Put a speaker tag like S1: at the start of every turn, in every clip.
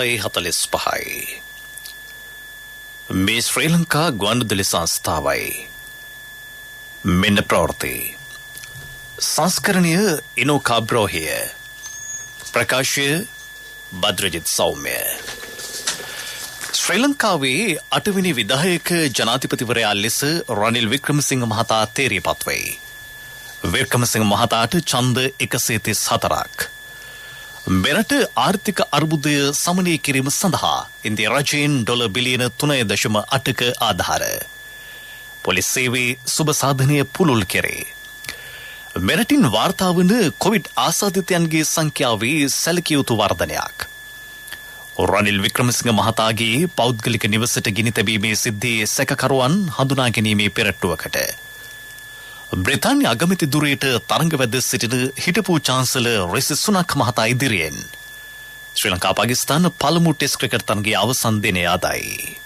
S1: 10:45 මේ ශ්‍රී ලංකා ගුවන්විදුලි සංස්ථාවයි මෙන්න ප්‍රවෘත්ති සංස්කරණය ඉනෝකා බ්‍රෝහිය ප්‍රකාශය බද්‍රජිත් සෞම්‍ය ශ්‍රී ලංකාවේ 8 වෙනි විධායක ජනාධිපතිවරයා ලෙස රනිල් වික්‍රමසිංහ මහතා තේරීපත් වේ. වික්‍රමසිංහ මහතාට ඡන්ද 134ක්. මෙරට ආර්ථික අර්බුදය සමනය කිරීම සඳහා ඉන්දියා රජයෙන් ඩොලර් බිලියන 3.8ක ආධාර. පොලිස් සේවයේ සුබ සාධනය පුළුල් කෙරේ. මෙරටින් වාර්තා වන කොවිඩ් ආසාදිතයන්ගේ සංඛ්‍යාවේ සැලකිය යුතු වර්ධනයක්. රනිල් වික්‍රමසිංහ මහතාගේ පෞද්ගලික නිවසට ගිනි තැබීමේ සිද්ධියේ සැකකරුවන් හඳුනා ගැනීමේ පෙරට්ටුවකට බ්‍රිතාන්‍ය අගමැති දුරේට තරඟ වැද සිටින හිටපු චාන්සලර් රිෂි සුනක් මහතා ඉදිරියෙන් ශ්‍රී ලංකා පාකිස්තාන පළමු ටෙස්ට් ක්‍රිකට් තරගයේ අවසන් දිනය අදයි.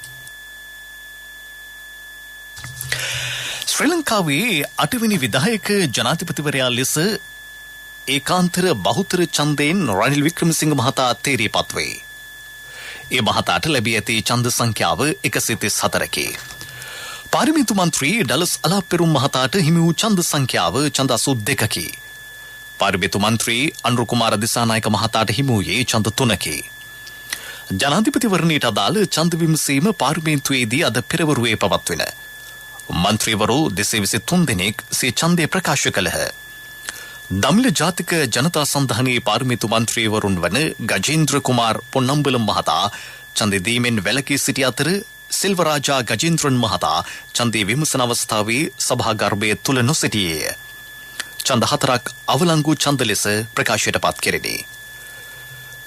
S1: ශ්‍රී ලංකාවේ 8 වෙනි විධායක ජනාධිපතිවරයා ලෙස ඒකාන්තර බහුතර ඡන්දයෙන් රනිල් වික්‍රමසිංහ මහතා තේරීපත් වේ. ඒ මහතාට ලැබී ඇති ඡන්ද සංඛ්‍යාව 134කි. පාර්ලිමේන්තු මන්ත්‍රී ඩලස් අලාප්පෙරුම් මහතාට හිමි වූ ඡන්ද සංඛ්‍යාව ඡන්ද 82කි. පාර්ලිමේන්තු මන්ත්‍රී අනුර කුමාර දිසානායක මහතාට හිමි වූයේ ඡන්ද 3කි. ජනාධිපතිවරණයට අදාළ ඡන්ද විමසීම පාර්ලිමේන්තුවේදී අද පෙරවරුවේ පවත්වන මන්ත්‍රීවරු 223 දෙනෙක් සිය ඡන්දය ප්‍රකාශ කළහ. දමිළ ජාතික ජනතා සන්ධානයේ පාර්ලිමේන්තු මන්ත්‍රීවරුන් වන ගජේන්ද්‍ර කුමාර් පොන්නම්බලම් මහතා ඡන්දය දීමෙන් වැළකී සිටි අතර සිල්වරාජා ගජේන්ද්‍රන් මහතා ඡන්දය විමසන අවස්ථාවේ සභාගර්භය තුල නොසිටියේය. ඡන්ද 4ක් අවලංගු ඡන්ද ලෙස ප්‍රකාශයට පත් කෙරිණි.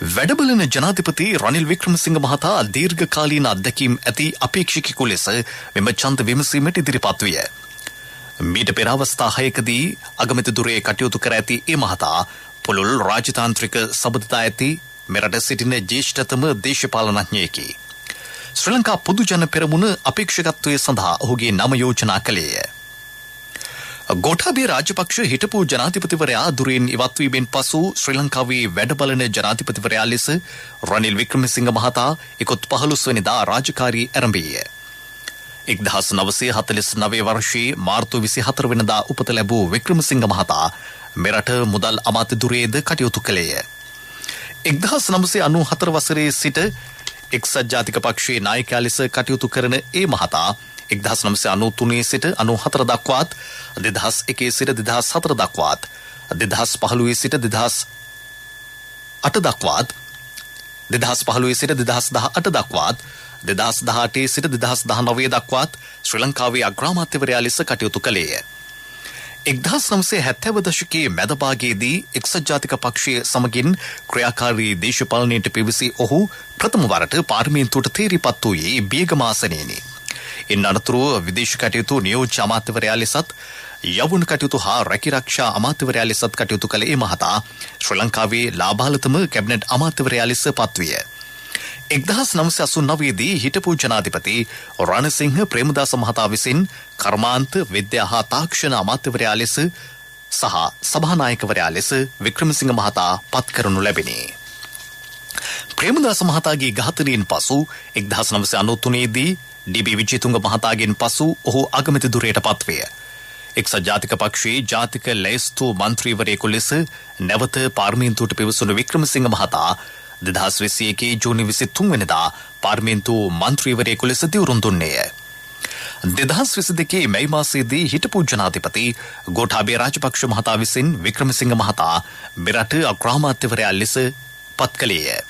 S1: වැඩබලන ජනාධිපති රනිල් වික්‍රමසිංහ මහතා දීර්ඝකාලීන අත්දැකීම් ඇති අපේක්ෂකයෙකු ලෙස මෙම ඡන්ද විමසීමට ඉදිරිපත් විය. මීට පෙර අවස්ථා 6කදී අගමැති දුරේ කටයුතු කර ඇති ඒ මහතා පුළුල් රාජතාන්ත්‍රික සබඳතා ඇති මෙරට සිටින ජ්‍යෙෂ්ඨතම දේශපාලනඥයෙකි. ශ්‍රී ලංකා පොදු ජන පෙරමුණ අපේක්ෂකත්වය සඳහා ඔහුගේ නම යෝජනා කළේය. ගෝඨාභය රාජපක්ෂ හිටපු ජනාධිපතිවරයා දුරින් ඉවත් වීමෙන් පසු ශ්‍රී ලංකාවේ වැඩබලන ජනාධිපතිවරයා ලෙස රනිල් වික්‍රමසිංහ මහතා 15 වෙනිදා රාජකාරී ආරම්භය. 1949 වර්ෂයේ මාර්තු 24 වෙනිදා උපත ලැබූ වික්‍රමසිංහ මහතා මෙරට මුදල් අමාත්‍ය දුරේද කටයුතු කළේය. 1994 වසරේ සිට එක්සත් ජාතික පක්ෂයේ නායකයා ලෙස කටයුතු කරන ඒ මහතා 1993 සිට 94 දක්වාත් 2001 සිට 2004 දක්වාත් 2015 සිට 2008 දක්වාත් 2015 සිට 2018 දක්වාත් 2018 සිට 2019 දක්වාත් ශ්‍රී ලංකාවේ අග්‍රාමාත්‍යවරයා ලෙස කටයුතු කළේය. 1970 දශකයේ මැද භාගයේදී එක්සත් ජාතික පක්ෂයේ සමගින් ක්‍රියාකාරී දේශපාලනයට පිවිසී ඔහු ප්‍රථම වරට පාර්ලිමේන්තුවට තේරීපත් වූයේ බියගම ආසනයේනි. ඉන් අනතුරුව විදේශ කටයුතු නියෝජ්‍ය අමාත්‍යවරයා ලෙසත් යෞවන කටයුතු හා රැකිරක්ෂා අමාත්‍යවරයා ලෙසත් කටයුතු කළ ඒ මහතා ශ්‍රී ලංකාවේ ලාභාලතම කැබිනට් අමාත්‍යවරයා ලෙස පත්විය. 1989 දී හිටපු ජනාධිපති රණසිංහ ප්‍රේමදාස මහතා විසින් කර්මාන්ත විද්‍යා හා තාක්ෂණ අමාත්‍යවරයා ලෙස සහ සභානායකවරයා ලෙස වික්‍රමසිංහ මහතා පත් කරනු ලැබිනි. ප්‍රේමදාස මහතාගේ ඝාතනයෙන් පසු 1993 දී ඩී.බී. විජේතුංග මහතාගෙන් පසු ඔහු අගමැති දුරයට පත්විය. එක්සත් ජාතික පක්ෂයේ ජාතික ලැයිස්තු මන්ත්‍රීවරයෙකු ලෙස නැවත පාර්ලිමේන්තුවට පිවිසුණු වික්‍රමසිංහ මහතා 2021 ජූනි 23 වෙනිදා පාර්ලිමේන්තු මන්ත්‍රීවරයෙකු ලෙස දිවුරුම් දුන්නේය. 2022 මැයි මාසයේදී හිටපු ජනාධිපති ගෝඨාභය රාජපක්ෂ මහතා විසින් වික්‍රමසිංහ මහතා මෙරට අග්‍රාමාත්‍යවරයා ලෙස පත් කළේය.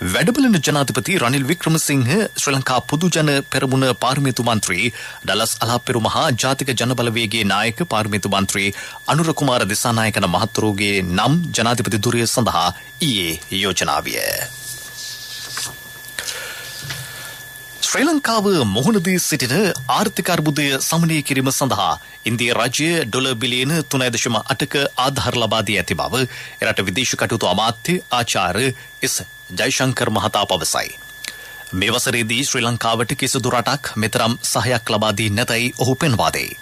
S1: වැඩබලන ජනාධිපති රනිල් වික්‍රමසිංහ ශ්‍රී ලංකා පොදු ජන පෙරමුණ පාර්ලිමේන්තු මන්ත්‍රී ඩලස් අලාප්පෙරුම හා ජාතික ජනබලවේගයේ නායක පාර්ලිමේන්තු මන්ත්‍රී අනුර කුමාර දිසානායකන මහතුරුගේ නම් ජනාධිපති දුරිය සඳහා ඊයේ යෝජනා විය. ශ්‍රී ලංකාව මුහුණ දී සිටින ආර්ථික අර්බුදය සමනය කිරීම සඳහා ඉන්දියා රාජ්‍ය ඩොලර් බිලියන 3.8ක ආධාර ලබා දී ඇති බව එරට විදේශ කටයුතු අමාත්‍ය ආචාර්ය එස් ජයශංකර් මහතා පවසයි. මේ වසරේදී ශ්‍රී ලංකාවට කිසිදු රටක් මෙතරම් සහයක් ලබා දී නැතයි ඔහු පෙන්වා දෙයි.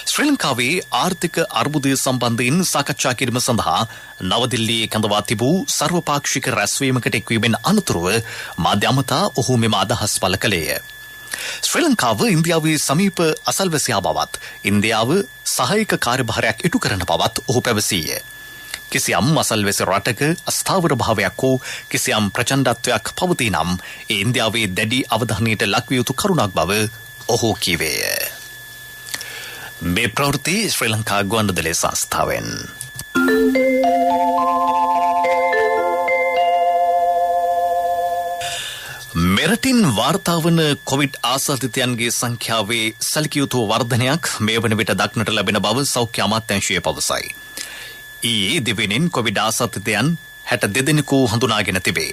S1: ශ්‍රී ලංකාවේ ආර්ථික අර්බුදය සම්බන්ධයෙන් සාකච්ඡා කිරීම සඳහා නවදිල්ලියේ කැඳවා තිබූ සර්වපාක්ෂික රැස්වීමකට එක්වීමෙන් අනතුරුව මාධ්‍ය අමතා ඔහු මෙම අදහස් පළ කළේය. ශ්‍රී ලංකාව ඉන්දියාවේ සමීප අසල්වැසියා බවත් ඉන්දියාව සහායක කාර්යභාරයක් ඉටු කරන බවත් ඔහු පැවසීය. කිසියම් අසල්වැසි රටක අස්ථාවර භාවයක් හෝ කිසියම් ප්‍රචණ්ඩත්වයක් පවතී නම් ඒ ඉන්දියාවේ දැඩි අවධානයට ලක්විය යුතු කරුණක් බව ඔහු කීවේය. මේ ප්‍රවෘත්ති ශ්‍රී ලංකා ගුවන්විදුලි සංස්ථාවෙන්. මෙරටින් වාර්තා වන කොවිඩ් ආසාදිතයන්ගේ සංඛ්‍යාවේ සැලකිය යුතු වර්ධනයක් මේ වන විට දක්නට ලැබෙන බව සෞඛ්‍ය අමාත්‍යාංශය පවසයි. ඊයේ දිවෙනින් කොවිඩ් ආසාදිතයන් 62 දෙනෙකු හඳුනාගෙන තිබේ.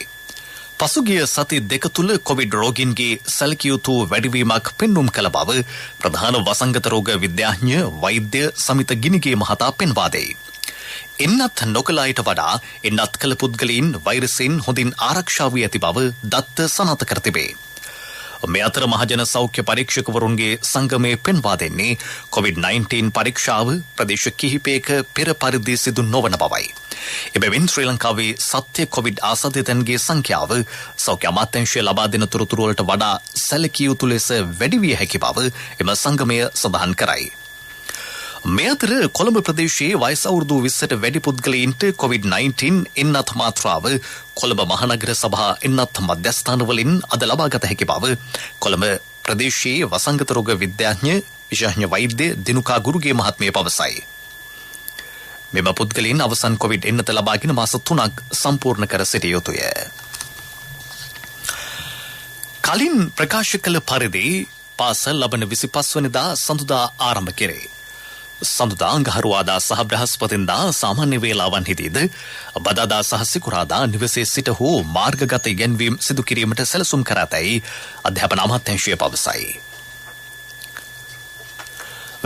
S1: පසුගිය සති දෙක තුළ කොවිඩ් රෝගීන්ගේ සැලකිය යුතු වැඩිවීමක් පෙන්නුම් කළ බව ප්‍රධාන වසංගත රෝග විද්‍යාඥ වෛද්‍ය සමිත ගිනිගේ මහතා පෙන්වා දෙයි. එන්නත් නොකළ අයට වඩා එන්නත් කළ පුද්ගලයින් වෛරසයෙන් හොඳින් ආරක්ෂා වී ඇති බව දත්ත සනාථ කර තිබේ. මේ අතර මහජන සෞඛ්‍ය පරීක්ෂකවරුන්ගේ සංගමයේ පෙන්වා දෙන්නේ COVID-19 පරීක්ෂාව ප්‍රදේශ කිහිපයක පෙර පරිදි සිදු නොවන බවයි. එබැවින් ශ්‍රී ලංකාවේ සත්‍ය කොවිඩ් ආසාදිතයන්ගේ සංඛ්‍යාව සෞඛ්‍ය අමාත්‍යාංශය ලබා දෙන තොරතුරු වලට වඩා සැලකිය යුතු ලෙස වැඩි විය හැකි බව එම සංගමය සඳහන් කරයි. මේ අතර කොළඹ ප්‍රදේශයේ වයස අවුරුදු 20ට වැඩි පුද්ගලයින්ට COVID-19 එන්නත් මාත්‍රාව කොළඹ මහනගර සභා එන්නත් මධ්‍යස්ථානවලින් අද ලබාගත හැකි බව කොළඹ ප්‍රදේශයේ වසංගත රෝග විද්‍යාඥ විශේෂඥ වෛද්‍ය දිනුකා ගුරුගේ මහත්මිය පවසයි. මෙම පුද්ගලයන් අවසන් කොවිඩ් එන්නත ලබාගෙන මාස 3ක් සම්පූර්ණ කර සිටිය යුතුය. කලින් ප්‍රකාශ කළ පරිදි පාසල් ලබන 25 වෙනිදා සඳුදා ආරම්භ කෙරේ. සඳුදා අඟහරුවාදා සහ බ්‍රහස්පතින්දා සාමාන්‍ය වේලාවන්හිදීද බදාදා සහ සිකුරාදා නිවසේ සිට හෝ මාර්ගගත ඉගැන්වීම් සිදු කිරීමට සැලසුම් කර ඇතැයි අධ්‍යාපන අමාත්‍යාංශය පවසයි.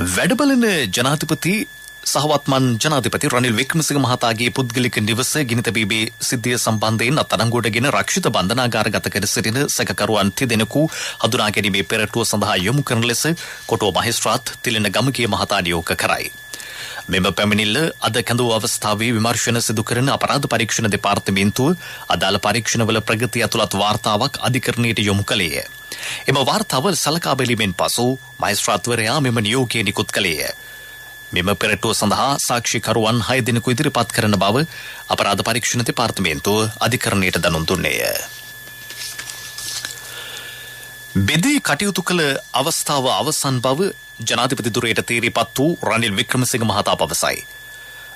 S1: වැඩබලන ජනාධිපති සහවත්මන් ජනාධිපති රනිල් වික්‍රමසිංහ මහතාගේ පුද්ගලික නිවස ගිනි තැබීමේ සිද්ධිය සම්බන්ධයෙන් අත්අඩංගුවටගෙන රක්ෂිත බන්ධනාගාරගත කර සිටින සැකකරුවන් තිදෙනෙකු හඳුනා ගැනීමේ පෙරටුව සඳහා යොමු කරන ලෙස කොටුව මහේස්ත්‍රාත් තිලන ගමගේ මහතා නියෝග කරයි. මෙම පැමිණිල්ල අද කැඳවූ අවස්ථාවේ විමර්ශන සිදු කරන අපරාධ පරීක්ෂණ දෙපාර්තමේන්තුව අදාළ පරීක්ෂණවල ප්‍රගතිය ඇතුළත් වාර්තාවක් අධිකරණයට යොමු කළේය. එම වාර්තාව සලකා බැලීමෙන් පසු මහේස්ත්‍රාත්වරයා මෙම නියෝගය නිකුත් කළේය. මෙම පෙරටුව සඳහා සාක්ෂිකරුවන් 6 දෙනෙකු ඉදිරිපත් කරන බව අපරාධ පරීක්ෂණ දෙපාර්තමේන්තුව අධිකරණයට දැනුම් දුන්නේය. බෙදී කටයුතු කළ අවස්ථාව අවසන් බව ජනාධිපති දුරයට තීරීපත් වූ රනිල් වික්‍රමසිංහ මහතා පවසයි.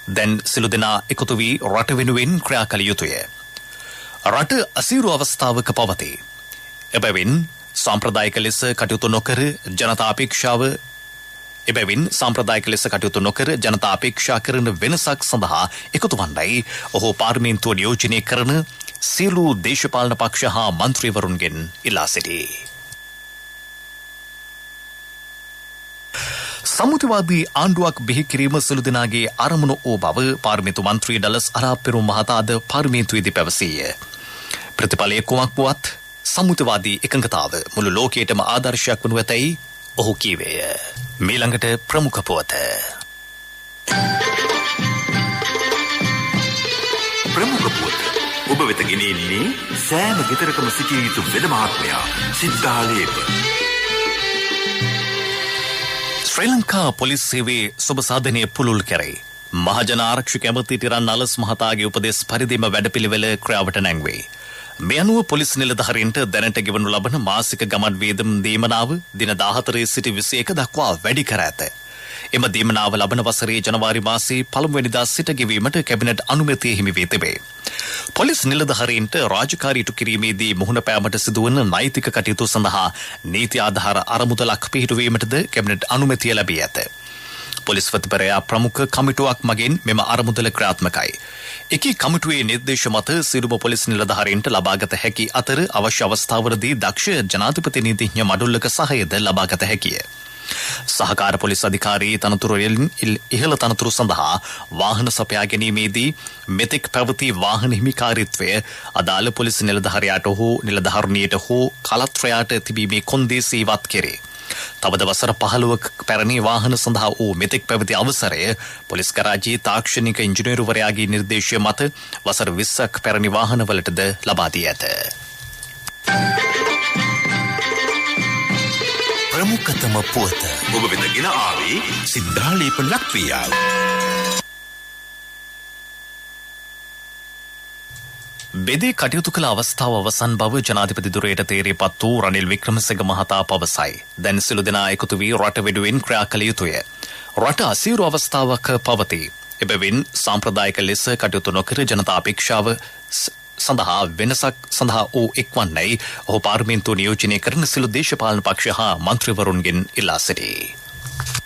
S1: දැන් සිළු දෙනා එකතු වී රට වෙනුවෙන් ක්‍රියා කළ යුතුය. රට අසීරු අවස්ථාවක පවතී. එබැවින් සාම්ප්‍රදායික ලෙස කටයුතු නොකර ජනතා අපේක්ෂා කරන වෙනසක් සඳහා එකතු වන්නයි ඔහු පාර්ලිමේන්තුව නියෝජනය කරන සියලු දේශපාලන පක්ෂ හා මන්ත්‍රීවරුන්ගෙන් ඉල්ලා සිටී. සම්මුතිවාදී ආණ්ඩුවක් බිහි කිරීම සිළු දෙනාගේ අරමුණු වූ බව පාර්ලිමේන්තු මන්ත්‍රී ඩලස් අරාප්පෙරුම් මහතා අද පාර්ලිමේන්තුවේදී පැවසීය. ප්‍රතිඵලය කුමක් වුවත් සම්මුතිවාදී එකඟතාව මුළු ලෝකයටම ආදර්ශයක් වනු ඇතැයි ඔහු කීවේය. මීළඟට ප්‍රමුඛ පුවත.
S2: ප්‍රමුඛ පුවත ඔබ වෙත ගෙනෙන්නේ සෑම ගෙදරකම සිටිය යුතු වෙද මහත්මයා සිද්ධාලේප.
S1: ශ්‍රී ලංකා පොලිස් සේවයේ සුබ සාධනය පුළුල් කරයි. මහජන ආරක්ෂක ඇමති ටිරන් අලස් මහතාගේ උපදෙස් පරිදිම වැඩපිළිවෙල ක්‍රියාවට නැංවේ. මේ අනුව පොලිස් නිලධාරීන්ට දැනට ගෙවනු ලබන මාසික ගමන් වියදම් දීමනාව දින 14 සිට 21 දක්වා වැඩි කර ඇත. එම දීමනාව ලබන වසරේ ජනවාරි මාසයේ පළමු වෙනිදා සිට ගෙවීමට කැබිනට් අනුමැතිය හිමි වී තිබේ. පොලිස් නිලධාරීන්ට රාජකාරී ඉටු කිරීමේදී මුහුණ පෑමට සිදුවන නෛතික කටයුතු සඳහා නීති ආධාර අරමුදලක් පිහිටුවීමටද කැබිනට් අනුමැතිය ලැබී ඇත. පොලිස්වත්පරයා ප්‍රමුඛ කමිටුවක් මගින් මෙම අරමුදල ක්‍රියාත්මකයි. එකී කමිටුවේ නිර්දේශ මත සියලුම පොලිස් නිලධාරීන්ට ලබාගත හැකි අතර අවශ්‍ය අවස්ථාවලදී දක්ෂ ජනාධිපති නීතිඥ මඩුල්ලක සහයද ලබාගත හැකිය. සහකාර පොලිස් අධිකාරී තනතුරුවලින් ඉහළ තනතුරු සඳහා වාහන සපයා ගැනීමේදී මෙතෙක් පැවති වාහන හිමිකාරීත්වය අදාළ පොලිස් නිලධාරියාට හෝ නිලධාරණියට හෝ කලත්‍රයාට තිබීමේ කොන්දේසි ඉවත් කෙරේ. තවද වසර 15ක පැරණි වාහන සඳහා වූ මෙතෙක් පැවති අවසරය පොලිස් කරාජයේ තාක්ෂණික ඉංජිනේරුවරයාගේ නිර්දේශය මත වසර 20ක් පැරණි වාහනවලටද ලබා දී ඇත.
S2: ප්‍රමුඛතම පුවත ඔබ වෙත ගෙන ආවේ සිද්ධාලේප ලක්වියා.
S1: බෙදේ කටයුතු කළ අවස්ථාව අවසන් බව ජනාධිපති දුරයට තේරෙපත් වූ රනිල් වික්‍රමසිංහ මහතා පවසයි. දැන් සිළු දෙනා එකතු වී රට වෙනුවෙන් ක්‍රියා කළ යුතුය. රට අසීරු අවස්ථාවක පවතී. එබැවින් සාම්ප්‍රදායික ලෙස කටයුතු නොකර ජනතා අපේක්ෂාව සඳහා වෙනසක් සඳහා වූ එක්වන්නයි ඔහු පාර්ලිමේන්තුව නියෝජනය කරන සිළු දේශපාලන පක්ෂ හා මන්ත්‍රීවරුන්ගෙන් ඉල්ලා සිටී.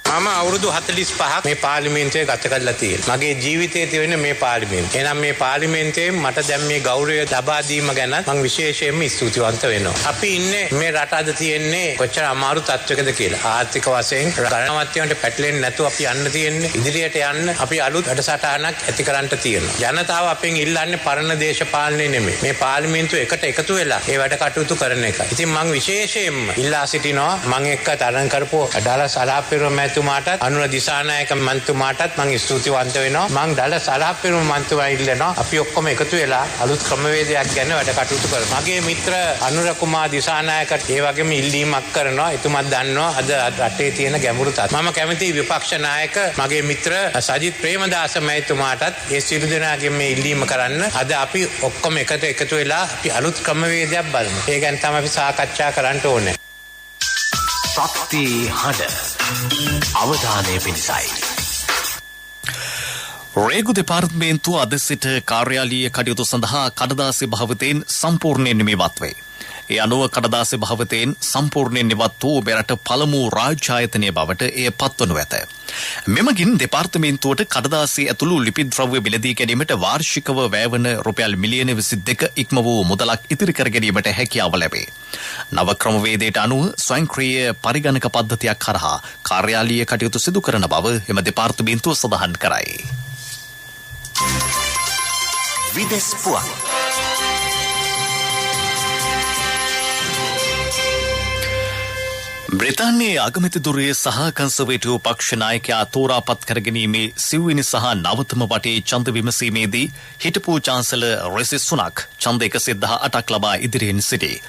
S3: මම අවුරුදු 45ක් මේ පාර්ලිමේන්තුවේ ගත කරලා තියෙනවා. මගේ ජීවිතයේ තියෙන මේ පාර්ලිමේන්තුව. එහෙනම් මේ පාර්ලිමේන්තුවේ මට දැන් මේ ගෞරවය ලබා දීම ගැන මම විශේෂයෙන්ම ස්තුතිවන්ත වෙනවා. අපි ඉන්නේ මේ රට අද තියෙන්නේ කොච්චර අමාරු තත්වයකද කියලා. ආර්ථික වශයෙන් ගණනාවත්වයන්ට පැටලෙන්නේ නැතුව අපි යන්න තියෙන්නේ. ඉදිරියට යන්න අපි අලුත් වැඩසටහනක් ඇති කරන්න තියෙනවා. ජනතාව අපෙන් ඉල්ලන්නේ පරණ දේශපාලනේ නෙමෙයි. මේ පාර්ලිමේන්තුව එකට එකතු වෙලා ඒ වැඩ කටයුතු කරන එක. ඉතින් මම විශේෂයෙන්ම ඉල්ලා සිටිනවා මම එක්ක තරඟ කරපු ඩාලා සලාපිරුව මන්තුමාටත් අනුර දිසානායක මන්තුමාටත් මම ස්තුතිවන්ත වෙනවා. මම ඩාලා සලාපිරුව මන්තුමා ඉල්ලනවා අපි ඔක්කොම එකතු වෙලා අලුත් ක්‍රමවේදයක් ගැන වැඩ කටයුතු කරමු. මගේ මිත්‍ර අනුර කුමාර දිසානායකට ඒ වගේම ඉල්ලීමක් කරනවා. එතුමත් දන්නවා අද රටේ තියෙන ගැඹුරු තත්ත්වය. මම කැමති විපක්ෂ නායක මගේ මිත්‍ර සජිත් ප්‍රේමදාස මහතුමාටත් ඒ සියලු දෙනාගෙන් මේ ඉල්ලීම කරන්න. අද අපි ඔක්කොම එකතු වෙලා අපි අලුත් ක්‍රමවේදයක් බලමු. ඒ ගැන තමයි අපි සාකච්ඡා කරන්න ඕනේ.
S2: ශක්ති හඬ අවධානය පිණිසයි.
S1: රේගු දෙපාර්තමේන්තුව අද සිට කාර්යාලීය කටයුතු සඳහා කඩදාසි භාවිතයෙන් සම්පූර්ණයෙන් නිමවත් වේ. ඒ අනුව කඩදාසි භාවිතයෙන් සම්පූර්ණයෙන් නිවත් වූ මෙරට පළමු රාජ්‍ය ආයතනය බවට එය පත්වනු ඇත. මෙමගින් දෙපාර්තමේන්තුවට කඩදාසි ඇතුළු ලිපි ද්‍රව්‍ය මිලදී ගැනීමට වාර්ෂිකව වැයවන රුපියල් මිලියන 22 ඉක්ම වූ මුදලක් ඉතිරි කර ගැනීමට හැකියාව ලැබේ. නව ක්‍රමවේදයට අනුව ස්වයංක්‍රීය පරිගණක පද්ධතියක් කරහා කාර්යාලීය කටයුතු සිදු කරන බව එම දෙපාර්තමේන්තුව සඳහන් කරයි.
S2: විදෙස් පුවත්
S1: බ්‍රිතාන්‍යයේ අගමැති දුරේ සහ කන්සර්වේටිව් පක්ෂ නායකයා තෝරාපත් කරගැනීමේ සිව්වෙනි සහ නවතම වටේ ඡන්ද විමසීමේදී හිටපු චාන්සලර් රිෂි සුනක් ඡන්ද 118ක් ලබා ඉදිරියෙන් සිටී.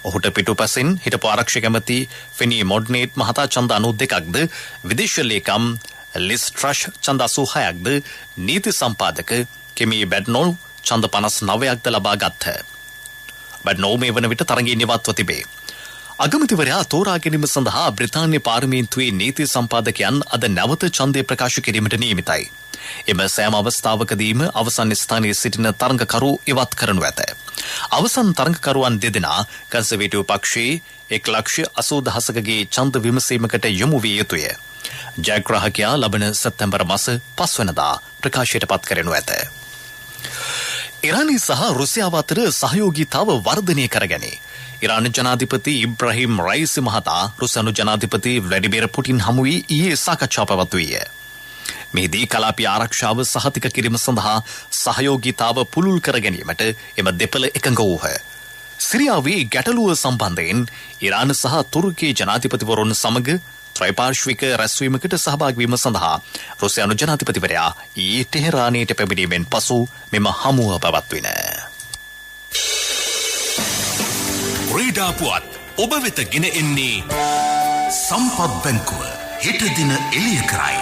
S1: ඔහුට පිටුපසින් හිටපු ආරක්ෂක ඇමති ෆෙනී මොඩ්නේට් මහතා ඡන්ද 92ක්ද විදේශ ලේකම් ලිස් ට්‍රෂ් ඡන්ද 86ක්ද නීති සම්පාදක කෙමී බැඩ්නෝල් ඡන්ද 59ක්ද ලබා ගත්හ. බැඩ්නෝල් මේ වන විට තරගයෙන් ඉවත්ව තිබේ. අගමැතිවරයා තෝරා ගැනීම සඳහා බ්‍රිතාන්‍ය පාර්ලිමේන්තුවේ නීති සම්පාදකයන් අද නැවත ඡන්දය ප්‍රකාශ කිරීමට නියමිතයි. එම සෑම අවස්ථාවකදීම අවසන් ස්ථානයේ සිටින තරඟකරු ඉවත් කරනු ඇත. අවසන් තරඟකරුවන් දෙදෙනා කන්සර්වේටිව් පක්ෂයේ 1,80,000කගේ ඡන්ද විමසීමකට යොමු විය යුතුය. ජයග්‍රාහකයා ලබන සැප්තැම්බර් මාස 5 වෙනිදා ප්‍රකාශයට පත් කරනු ඇත. ඉරානය සහ රුසියාව අතර සහයෝගීතාව වර්ධනය කරගැනේ. ඉරාන ජනාධිපති ඉබ්‍රහීම් රයිසි මහතා රුසියානු ජනාධිපති ව්ලාඩිමිර් පුටින් හමු වී ඊයේ සාකච්ඡා පැවැත්වුවේය. මෙහිදී කලාපීය ආරක්ෂාව සහතික කිරීම සඳහා සහයෝගීතාව පුළුල් කර ගැනීමට එම දෙපළ එකඟ වූහ. සිරියාවේ ගැටලුව සම්බන්ධයෙන් ඉරාන සහ තුර්කියේ ජනාධිපතිවරුන් සමග ත්‍රිපාර්ශ්වික රැස්වීමකට සහභාගී වීම සඳහා රුසියානු ජනාධිපතිවරයා ඊයේ ටෙහෙරානයට පැමිණීමෙන් පසු මෙම හමුව පැවැත්වින.
S2: ක්‍රීඩා පුවත් ඔබ වෙත ගෙන එන්නේ සම්පත් බැංකුව හෙට දින එළිය කරයි.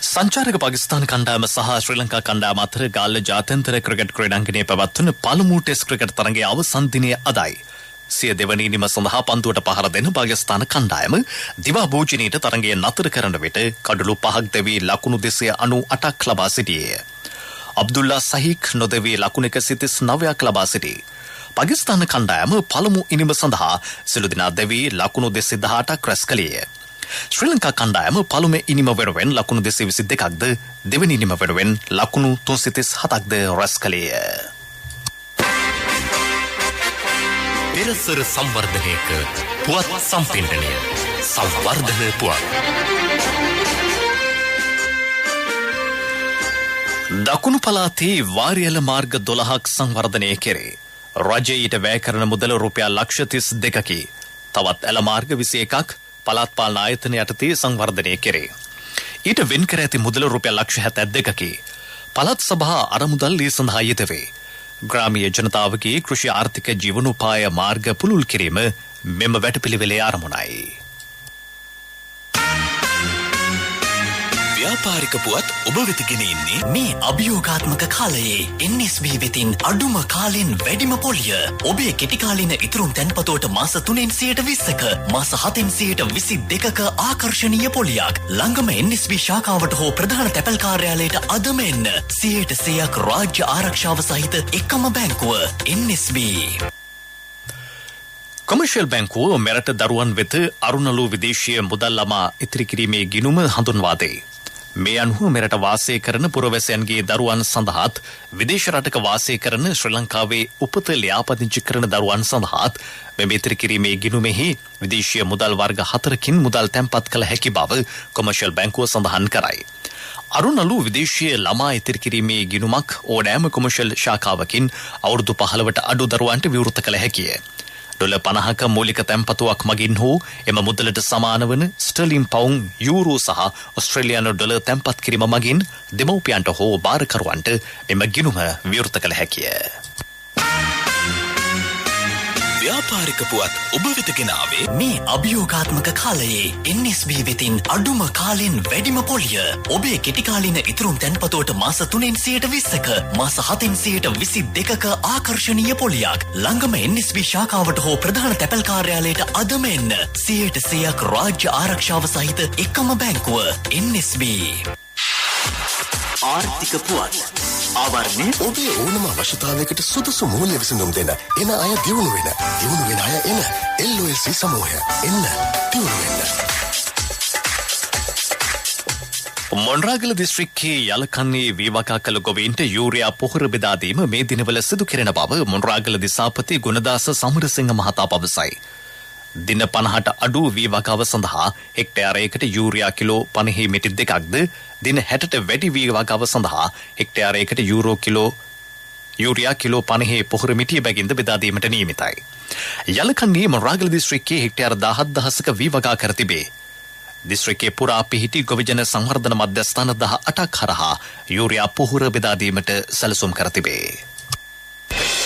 S1: සංචාරක පාකිස්තාන කණ්ඩායම සහ ශ්‍රී ලංකා කණ්ඩායම අතර ගාල්ල ජාත්‍යන්තර ක්‍රිකට් ක්‍රීඩාංගණයේ පැවැත්වන පළමු ටෙස්ට් ක්‍රිකට් තරගයේ අවසන් දිනය අදයි. සිය දෙවැනි ඉනිම සඳහා පන්දුවට පහර දෙන පාකිස්තාන කණ්ඩායම දිවා භෝජනයට තරගය නතර කරන විට කඩලු 5ක් දැවී ලකුණු 298ක් ලබා සිටියේය. අබ්දුල්ලා සහීක් නොදැවී ලකුණු 139ක් ලබා සිටී. පාකිස්තාන කණ්ඩායම පළමු ඉනිම සඳහා සිළු දිනා දැවී ලකුණු 218ක් රැස් කළේය. ශ්‍රී ලංකා කණ්ඩායම පළමු ඉනිම වෙනුවෙන් ලකුණු 222ක්ද දෙවැනි ඉනිම වෙනුවෙන් ලකුණු 337ක්ද රැස් කළේය.
S2: පෙරසර සංවර්ධනයක පුවත් සම්පින්ඩනය සංවර්ධන පුවත්.
S1: දකුණු පළාතේ වාරියල මාර්ග 12ක් සංවර්ධනය කෙරේ. රජයට වැය කරන මුදල රුපියල් ලක්ෂ 32කි. තවත් ඇල මාර්ග 21ක් පළාත් පාලන ආයතන යටතේ සංවර්ධනය කෙරේ. ඊට වෙන් කර ඇති මුදල රුපියල් ලක්ෂ 72කි. පළාත් සභා අරමුදල් ඒ සඳහා යෙදවේ. ග්‍රාමීය ජනතාවගේ කෘෂි ආර්ථික ජීවනෝපාය මාර්ග පුළුල් කිරීම මෙම වැඩපිළිවෙලේ අරමුණයි.
S2: ව්‍යාපාරික පුවත් ඔබ වෙත ගෙන එන්නේ මේ අභියෝගාත්මක කාලයේ NSB වෙතින් අඩුම කාලෙන් වැඩිම පොලිය. ඔබේ කෙටි කාලින ඉතුරුම් තැන්පතුවට මාස 3න් 20%ක මාස 7න් 22%ක ආකර්ශනීය පොලියක්. ළඟම NSB ශාඛාවට හෝ ප්‍රධාන තැපැල් කාර්යාලයට අදම එන්න. 100% රාජ්‍ය ආරක්ෂාව සහිත එකම බැංකුව NSB.
S1: කොමර්ෂියල් බැංකුව මෙරට දරුවන් වෙත අරුණලු විදේශීය මුදල් ළමා ඉතිරි කිරීමේ ගිණුම හඳුන්වා දෙයි. මේ අනුව මෙරට වාසය කරන පුරවැසියන්ගේ දරුවන් සඳහාත් විදේශ රටක වාසය කරන ශ්‍රී ලංකාවේ උපත ලියාපදිංචි කරන දරුවන් සඳහාත් මෙම ඉතිරි කිරීමේ ගිණුමෙහි විදේශීය මුදල් වර්ග 4කින් මුදල් තැන්පත් කළ හැකි බව කොමර්ෂියල් බැංකුව සඳහන් කරයි. අරුණලු විදේශීය ළමා ඉතිරි කිරීමේ ගිණුමක් ඕනෑම කොමර්ෂියල් ශාඛාවකින් අවුරුදු 15ට අඩු දරුවන්ට විවෘත කළ හැකිය. $50ක මූලික තැන්පතුවක් මගින් හෝ එම මුදලට සමාන වන ස්ටර්ලින් පවුන් යූරෝ සහ ඔස්ට්‍රේලියානු ඩොලර් තැන්පත් කිරීම මගින් දෙමව්පියන්ට හෝ භාරකරුවන්ට මෙම ගිණුම විවෘත කළ හැකිය.
S2: ව්‍යාපාරික පුවත් ඔබ වෙත ගෙන ආවේ මේ අභියෝගාත්මක කාලයේ NSB වෙතින් අඩුම කාලෙන් වැඩිම පොලිය. ඔබේ කෙටි කාලින ඉතුරුම් තැන්පතුවට මාස 3න් 20%ක මාස 7න් 22%ක ආකර්ශනීය පොලියක්. ළඟම NSB ශාඛාවට හෝ ප්‍රධාන තැපැල් කාර්යාලයට අදම එන්න. 100% රාජ්‍ය ආරක්ෂාව සහිත එකම බැංකුව NSB. ආර්ථික පුවත් ආවරණය
S4: ඔබේ ඕනම අවශ්‍යතාවයකට සුදුසු මූල්‍ය විසඳුම් දෙන එන අය දියුණු වෙන අය එන LOLC සමූහය එන්න දියුණු වෙන්න.
S1: මොණරාගල දිස්ත්‍රික්කයේ යලකන්නේ වීවකා කළ ගොවීන්ට යූරියා පොහොර බෙදා දීම මේ දිනවල සිදු කෙරෙන බව මොණරාගල දිසාපති ගුණදාස සමරසිංහ මහතා පවසයි. දින 50ට අඩු වීවකාව සඳහා හෙක්ටයාරයකට යූරියා කිලෝ 50 මිටි දෙකක්ද දින 60ට වැඩි වීවකාව සඳහා හෙක්ටයාරයකට යූරියා කිලෝ 50 පොහොර මිටිය බැගින්ද බෙදා දීමට නියමිතයි. යලකන්නේ මොණරාගල දිස්ත්‍රික්කයේ හෙක්ටයාර 17000ක වීවකා කර තිබේ. දිස්ත්‍රික්කයේ පුරා පිහිටි ගොවිජන සංවර්ධන මධ්‍යස්ථාන 18ක් හරහා යූරියා පොහොර බෙදා දීමට සැලසුම් කර තිබේ.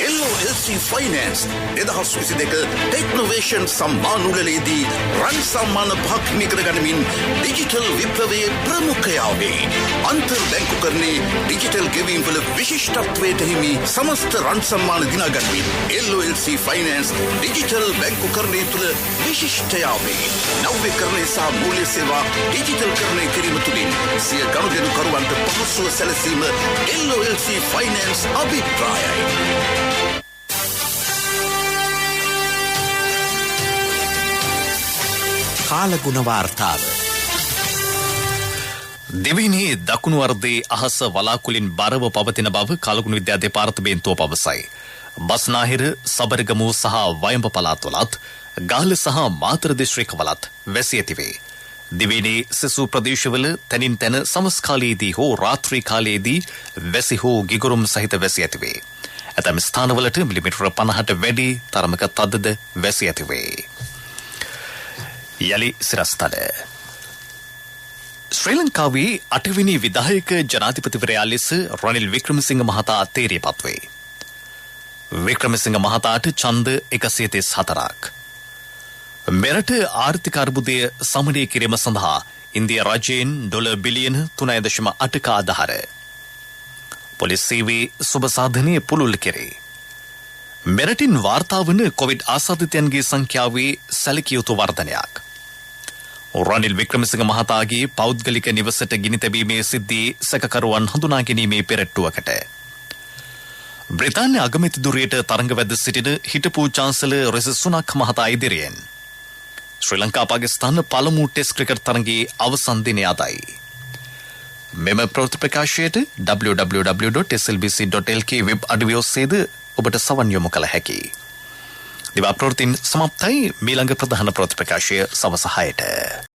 S5: LOLC Finance 2022 ටෙක්නොවේෂන් සම්මානුලලේදී රන් සම්මාන පහක් නිකර ගනිමින් ඩිජිටල් විප්ලවයේ ප්‍රමුඛයාවේ අන්තර් බැංකුකරණයේ ඩිජිටල් ගෙවීම් වල විශිෂ්ටත්වයට හිමි සමස්ත රන් සම්මාන දිනා ගනිමින් LOLC Finance ඩිජිටල් බැංකුකරණය තුළ විශිෂ්ටයාවේ නව්‍යකරණය සහ මූල්‍ය සේවා ඩිජිටල් කරණය කිරීම තුළින් සිය ගනුදෙනුකරුවන්ට පහසුව සැලසීම LOLC Finance අභිප්‍රායයි.
S2: කාලගුණ වාර්තාව.
S1: දෙවෙනි දකුණු අර්ධයේ අහස වලාකුලින් බරව පවතින බව කාලගුණ විද්‍යා දෙපාර්තමේන්තුව පවසයි. බස්නාහිර, සබරගමු සහ වයඹ පළාත්වලත් ගාල්ල සහ මාතර දිස්ත්‍රික්කවලත් වැසි ඇතිවේ. දෙවෙනි සෙසු ප්‍රදේශවල තනින් තන සමස් කාලයේදී හෝ රාත්‍රී කාලයේදී වැසි හෝ ගිගුරුම් සහිත වැසි ඇතිවේ. ඇතැම් ස්ථානවලට මිලිමීටර 50ට වැඩි තරමක තදද වැසි ඇතිවේ. යලි සිරස්තල ශ්‍රී ලංකාවේ 8 වෙනි විධායක ජනාධිපතිවරයා ලෙස රනිල් වික්‍රමසිංහ මහතා තේරීපත් වේ. වික්‍රමසිංහ මහතාට ඡන්ද 134ක්. මෙරට ආර්ථික අර්බුදය සමනය කිරීම සඳහා ඉන්දියා රජයෙන් ඩොලර් බිලියන 3.8ක ආධාර. පොලිස් සේවයේ සුබ සාධනය පුළුල් කෙරේ. මෙරටින් වාර්තා වන කොවිඩ් ආසාදිතයන්ගේ සංඛ්‍යාවේ සැලකිය යුතු වර්ධනයක්. රනිල් වික්‍රමසිංහ මහතාගේ පෞද්ගලික නිවසට ගිනි තැබීමේ සිද්ධියේ සැකකරුවන් හඳුනා ගැනීමේ පෙරට්ටුවකට. බ්‍රිතාන්‍ය අගමැති දුරයට තරඟ වැද සිටින හිටපු චාන්සලර් රිෂි සුනක් මහතා ඉදිරියෙන් ශ්‍රී ලංකා පාකිස්තාන පළමු ටෙස්ට් ක්‍රිකට් තරඟයේ අවසන් දිනය අදයි. මෙම ප්‍රතිප්‍රකාශයට www.slbc.lk වෙබ් අඩවිය ඔස්සේද ඔබට සවන් යොමු කළ හැකියි. දිවා ප්‍රවෘත්තින් සමාප්තයි. මීළඟ ප්‍රධාන ප්‍රතිප්‍රකාශය සවස 6ට.